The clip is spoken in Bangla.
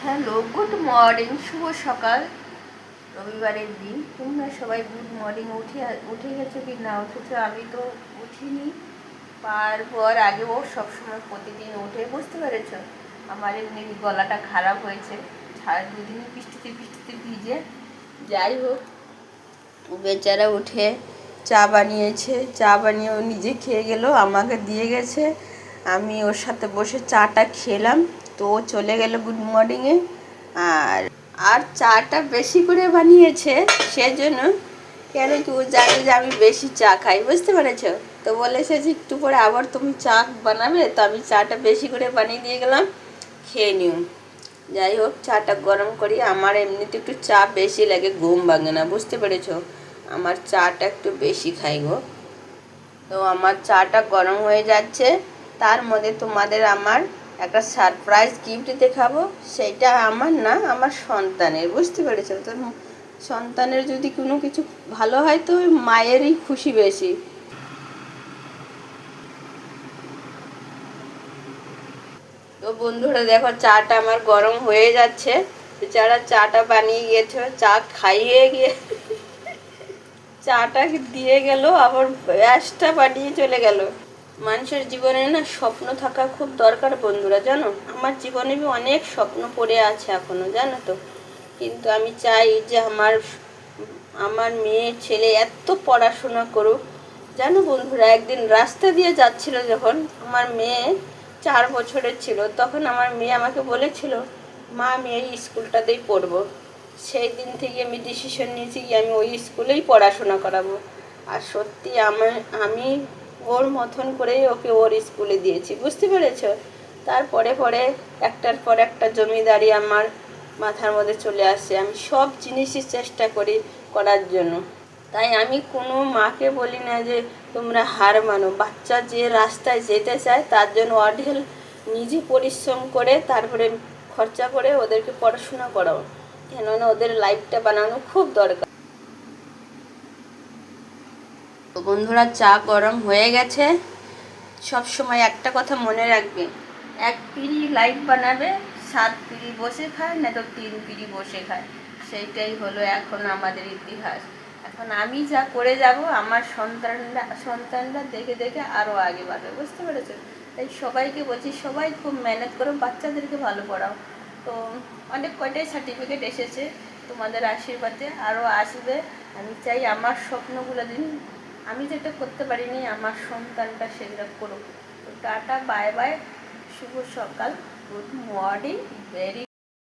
হ্যালো, গুড মর্নিং, শুভ সকাল। রবিবারের দিন তোমরা সবাই গুড মর্নিং উঠে গেছো কি না? অথচ আমি তো উঠিনি। পর আগেও সবসময় প্রতিদিন উঠে, বুঝতে পেরেছ? আমার এমনি গলাটা খারাপ হয়েছে, দুদিন বৃষ্টিতে ভিজে। যাই হোক, বেচারা উঠে চা বানিয়েছে, চা বানিয়ে ও নিজে খেয়ে গেল, আমাকে দিয়ে গেছে। আমি ওর সাথে বসে চাটা খেলাম, তো ও চলে গেল গুড মর্নিংয়ে। আর আর চাটা বেশি করে বানিয়েছে সেজন্য, কেন কি ও জানে যে আমি বেশি চা খাই, বুঝতে পেরেছ? তো বলেছে যে একটু পরে আবার তুমি চা বানাবে, তো আমি চাটা বেশি করে বানিয়ে দিয়ে গেলাম, খেয়ে নিও। যাই হোক, চাটা গরম করি। আমার এমনিতে একটু চা বেশি লাগে, ঘুম ভাঙে না, বুঝতে পেরেছ? আমার চাটা একটু বেশি খাই গো। তো আমার চাটা গরম হয়ে যাচ্ছে, তার মধ্যে তোমাদের আমার একটা সারপ্রাইজ গিফট দেখাবো। সেটা আমার না, আমার সন্তানের, বুঝতে পেরেছ? তো সন্তানের যদি কোনো কিছু ভালো হয় তো মায়েরই খুশি বেশি। তো বন্ধুরা দেখো, চাটা আমার গরম হয়ে যাচ্ছে। বেচারা চাটা বানিয়ে গিয়েছে, চা খাইয়ে গিয়ে চাটা দিয়ে গেল, আবার ব্যাসটা বানিয়ে চলে গেল। মানুষের জীবনে না স্বপ্ন থাকা খুব দরকার বন্ধুরা, জানো? আমার জীবনে অনেক স্বপ্ন পড়ে আছে এখনো, জানো তো? কিন্তু আমি চাই যে আমার আমার মেয়ে ছেলে এত পড়াশোনা করুক। জানো বন্ধুরা, একদিন রাস্তা দিয়ে যাচ্ছিল যখন, আমার মেয়ে 4 বছরের ছিল, তখন আমার মেয়ে আমাকে বলেছিল, মা আমি এই স্কুলটাতেই পড়বো। সেই দিন থেকে আমি ডিসিশন নিয়েছি কি আমি ওই স্কুলেই পড়াশোনা করাবো। আর সত্যি আমি ওর মতন করেই ওকে ওর স্কুলে দিয়েছি, বুঝতে পেরেছ? তারপরে পরে একটার পর একটা জমিদারি আমার মাথার মধ্যে চলে আসে। আমি সব জিনিসই চেষ্টা করি করার জন্য। তাই আমি কোনো মাকে বলি না যে তোমরা হার মানো। বাচ্চা যে রাস্তায় যেতে চায় তার জন্য অঢেল নিজে পরিশ্রম করে তারপরে খরচা করে ওদেরকে পড়াশোনা করাও, কেননা ওদের লাইফটা বানানো খুব দরকার। তো বন্ধুরা, চা গরম হয়ে গেছে। সব সময় একটা কথা মনে রাখবে, 1 পিঁড়ি লাইফ বানাবে, 7 পিঁড়ি বসে খায়, না তো 3 পিঁড়ি বসে খায়। সেইটাই হলো এখন আমাদের ইতিহাস। এখন আমি যা করে যাব, আমার সন্তানরা দেখে দেখে আরও আগে বাড়বে, বুঝতে পেরেছো? তাই সবাইকে বলছি, সবাই খুব মেহনত করো, বাচ্চাদেরকে ভালো পড়াও। তো অনেক কয়টাই সার্টিফিকেট এসেছে, তোমাদের আশীর্বাদে আরও আসবে। আমি চাই আমার স্বপ্নগুলো দিন, আমি যেটা করতে পারিনি আমার সন্তানটা সেগুলো করুক। তো টাটা, বাই বাই, শুভ সকাল, গুড মর্নিং, ভেরি